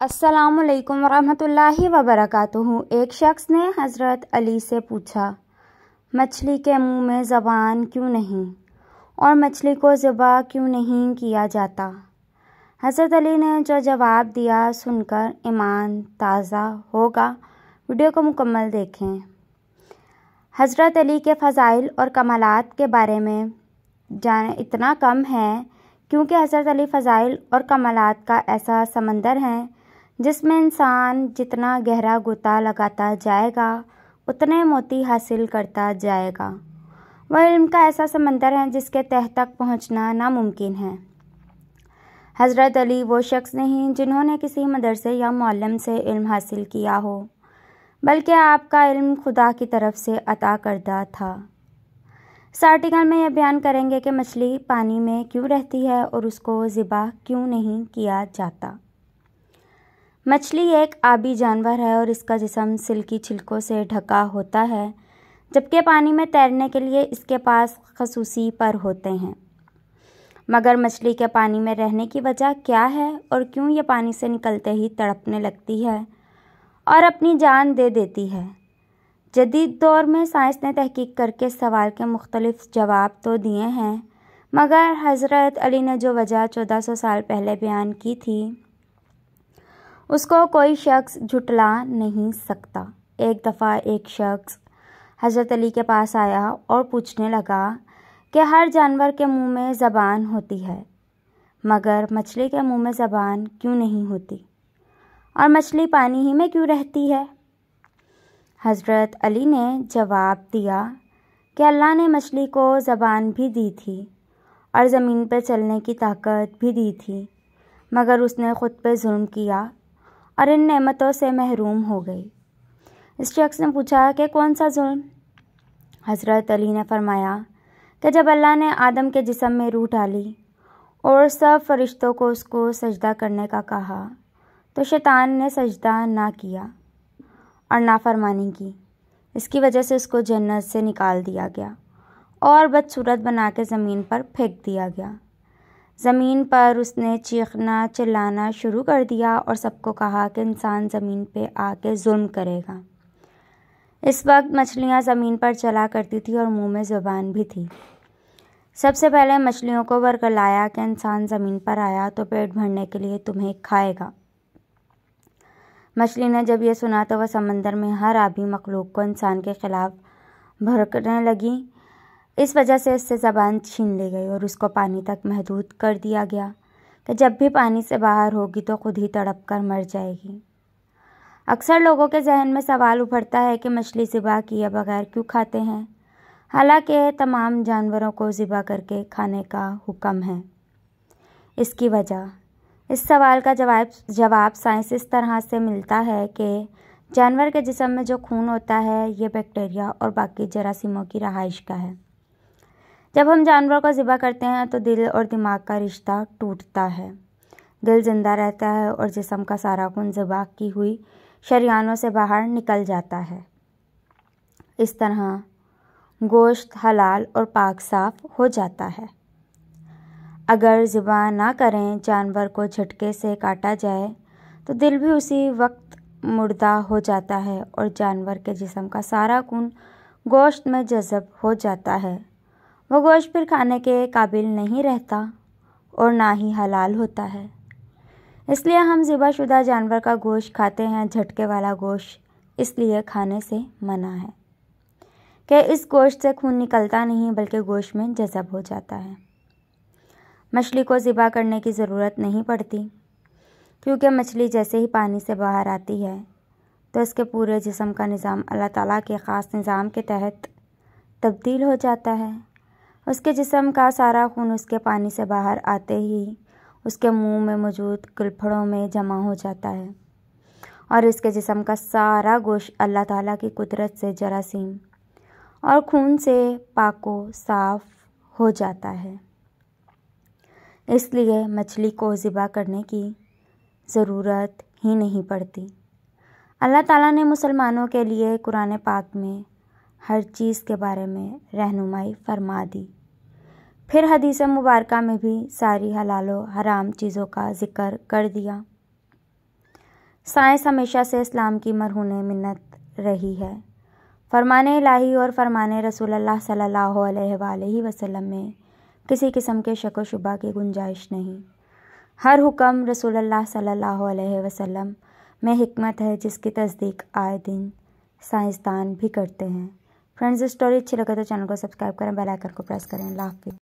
السلام علیکم ورحمۃ اللہ وبرکاتہ۔ ایک شخص نے حضرت علی سے پوچھا، مچھلی کے منہ میں زبان کیوں نہیں اور مچھلی کو ذبح کیوں نہیں کیا جاتا؟ حضرت علی نے جو جواب دیا سن کر ایمان تازہ ہوگا۔ ویڈیو کو مکمل دیکھیں۔ حضرت علی کے فضائل اور کمالات کے بارے میں جانے اتنا کم ہے کیونکہ حضرت علی فضائل اور کمالات کا ایسا سمندر ہے جس میں انسان جتنا گہرا غوطہ لگاتا جائے گا اتنے موتی حاصل کرتا جائے گا۔ وہ علم کا ایسا سمندر ہے جس کے تہ تک پہنچنا ناممکن ہے۔ حضرت علی وہ شخص نہیں جنہوں نے کسی مدرسے یا معلم سے علم حاصل کیا ہو، بلکہ آپ کا علم خدا کی طرف سے عطا کردہ تھا۔ اس آرٹیکل میں یہ بیان کریں گے کہ مچھلی پانی میں کیوں رہتی ہے اور اس کو ذبح کیوں نہیں کیا جاتا۔ مچھلی ایک آبی جانور ہے اور اس کا جسم سلکی چھلکوں سے ڈھکا ہوتا ہے، جبکہ پانی میں تیرنے کے لیے اس کے پاس خصوصی پر ہوتے ہیں۔ مگر مچھلی کے پانی میں رہنے کی وجہ کیا ہے اور کیوں یہ پانی سے نکلتے ہی تڑپنے لگتی ہے اور اپنی جان دے دیتی ہے؟ جدید دور میں سائنس نے تحقیق کر کے سوال کے مختلف جواب تو دیے ہیں، مگر حضرت علی نے جو وجہ 1400 سال پہلے بیان کی تھی اس کو کوئی شخص جھٹلا نہیں سکتا۔ ایک دفعہ ایک شخص حضرت علی کے پاس آیا اور پوچھنے لگا کہ ہر جانور کے منہ میں زبان ہوتی ہے مگر مچھلی کے منہ میں زبان کیوں نہیں ہوتی اور مچھلی پانی ہی میں کیوں رہتی ہے؟ حضرت علی نے جواب دیا کہ اللہ نے مچھلی کو زبان بھی دی تھی اور زمین پہ چلنے کی طاقت بھی دی تھی، مگر اس نے خود پہ ظلم کیا اور ان نعمتوں سے محروم ہو گئی۔ اس شخص نے پوچھا کہ کون سا ظلم؟ حضرت علی نے فرمایا کہ جب اللہ نے آدم کے جسم میں روح ڈالی اور سب فرشتوں کو اس کو سجدہ کرنے کا کہا تو شیطان نے سجدہ نہ کیا اور نافرمانی کی۔ اس کی وجہ سے اس کو جنت سے نکال دیا گیا اور بدصورت بنا کے زمین پر پھینک دیا گیا۔ زمین پر اس نے چیخنا چلانا شروع کر دیا اور سب کو کہا کہ انسان زمین پہ آ کے ظلم کرے گا۔ اس وقت مچھلیاں زمین پر چلا کرتی تھی اور منہ میں زبان بھی تھی۔ سب سے پہلے مچھلیوں کو ورگلایا کہ انسان زمین پر آیا تو پیٹ بھرنے کے لیے تمہیں کھائے گا۔ مچھلی نے جب یہ سنا تو وہ سمندر میں ہر آبی مخلوق کو انسان کے خلاف بھڑکنے لگی۔ اس وجہ سے اس سے زبان چھین لی گئی اور اس کو پانی تک محدود کر دیا گیا کہ جب بھی پانی سے باہر ہوگی تو خود ہی تڑپ کر مر جائے گی۔ اکثر لوگوں کے ذہن میں سوال ابھرتا ہے کہ مچھلی ذبح کیے بغیر کیوں کھاتے ہیں، حالانکہ تمام جانوروں کو ذبح کر کے کھانے کا حکم ہے۔ اس کی وجہ، اس سوال کا جواب سائنس اس طرح سے ملتا ہے کہ جانور کے جسم میں جو خون ہوتا ہے یہ بیکٹیریا اور باقی جراثیموں کی رہائش کا ہے۔ جب ہم جانور کو ذبح کرتے ہیں تو دل اور دماغ کا رشتہ ٹوٹتا ہے، دل زندہ رہتا ہے اور جسم کا سارا خون ذبح کی ہوئی شریانوں سے باہر نکل جاتا ہے۔ اس طرح گوشت حلال اور پاک صاف ہو جاتا ہے۔ اگر ذبح نہ کریں، جانور کو جھٹکے سے کاٹا جائے تو دل بھی اسی وقت مردہ ہو جاتا ہے اور جانور کے جسم کا سارا خون گوشت میں جذب ہو جاتا ہے۔ وہ گوشت پھر کھانے کے قابل نہیں رہتا اور نہ ہی حلال ہوتا ہے۔ اس لیے ہم ذبح شدہ جانور کا گوشت کھاتے ہیں۔ جھٹکے والا گوشت اس لیے کھانے سے منع ہے کہ اس گوشت سے خون نکلتا نہیں بلکہ گوشت میں جذب ہو جاتا ہے۔ مچھلی کو ذبح کرنے کی ضرورت نہیں پڑتی کیونکہ مچھلی جیسے ہی پانی سے باہر آتی ہے تو اس کے پورے جسم کا نظام اللہ تعالیٰ کے خاص نظام کے تحت تبدیل ہو جاتا ہے۔ اس کے جسم کا سارا خون اس کے پانی سے باہر آتے ہی اس کے منہ میں موجود گلپھڑوں میں جمع ہو جاتا ہے اور اس کے جسم کا سارا گوشت اللہ تعالیٰ کی قدرت سے جراثیم اور خون سے پاک و صاف ہو جاتا ہے۔ اس لیے مچھلی کو ذبح کرنے کی ضرورت ہی نہیں پڑتی۔ اللہ تعالیٰ نے مسلمانوں کے لیے قرآن پاک میں ہر چیز کے بارے میں رہنمائی فرما دی۔ پھر حدیث مبارکہ میں بھی ساری حلال و حرام چیزوں کا ذکر کر دیا۔ سائنس ہمیشہ سے اسلام کی مرہون منت رہی ہے۔ فرمان الہی اور فرمان رسول اللہ صلی اللہ علیہ وآلہ وسلم میں کسی قسم کے شک و شبہ کی گنجائش نہیں۔ ہر حکم رسول اللہ صلی اللہ علیہ وسلم میں حکمت ہے، جس کی تصدیق آئے دن سائنسدان بھی کرتے ہیں۔ فرینڈز، اسٹوری اچھی لگے تو چینل کو سبسکرائب کریں، بیل آئیکن کو پریس کریں۔ اللہ حافظ۔